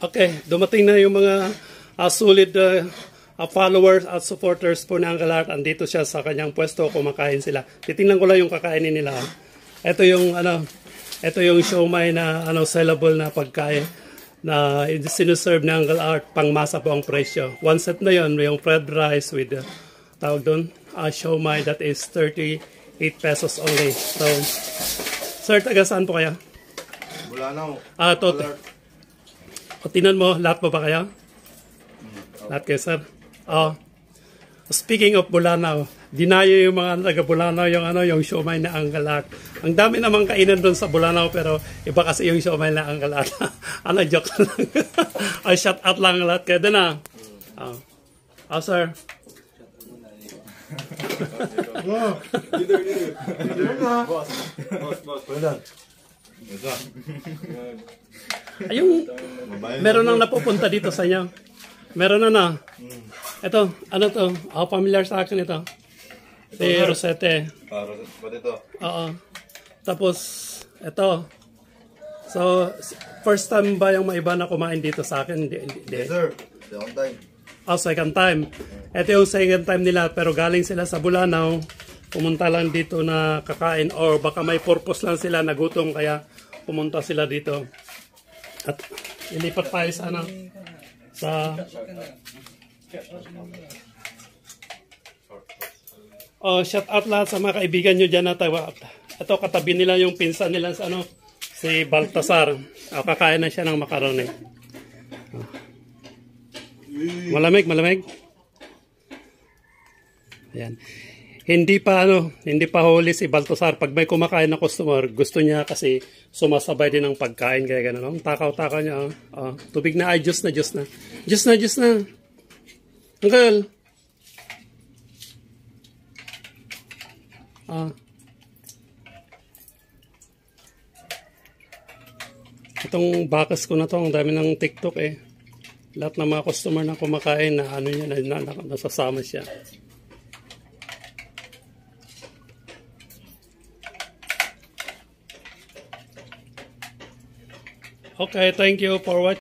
Okay, dumating na yung mga solid followers at supporters po ng Uncle Art. Andito siya sa kanyang pwesto, kumakain sila. Titingnan ko lang yung kakainin nila. Ito yung siomai na sellable na pagkain na sinuserve ng Uncle Art, pangmasa po ang presyo. One set na yon, yung fried rice with tawag doon, siomai, that is 38 pesos only. So, sir, taga saan po kaya? Bulanao. O, tinan mo, lahat mo ba kayo? Lahat kayo, sir? Speaking of Bulanao, dinayo yung mga taga Bulanao yung siomai na Uncle Art. Ang dami namang kainan doon sa Bulanao, pero iba kasi yung siomai na Uncle Art. Joke lang. Shout out lang lahat kayo doon sir. Meron nang napupunta dito sa inyo. Meron na. Ito, to? Familiar sa akin ito. Si Rosette. Rosette ito. Oo. Tapos, ito. So, first time ba yung maiba na kumain dito sa akin? Yes, sir. Second time. Second time. Ito yung second time nila, pero galing sila sa Bulanao. Pumunta lang dito na kakain, or baka may purpose lang sila, nagutom, kaya pumunta sila dito. At ilipat tayo sa shout out lahat sa mga kaibigan nyo dyan na tawa. Ito, katabi nila yung pinsan nila sa si Baltasar. Kakain na siya ng macaroni. Malamig. Ayan. Hindi pa huli si Baltasar. Pag may kumakain na customer, gusto niya kasi sumasabay din ng pagkain, kaya gano'n. Takaw-takaw niya. Tubig na, juice na. Juice na. Uncle. Itong bakas ko na to, ang dami ng TikTok eh. Lahat ng mga customer na kumakain na nasasama siya. Okay, thank you for watching.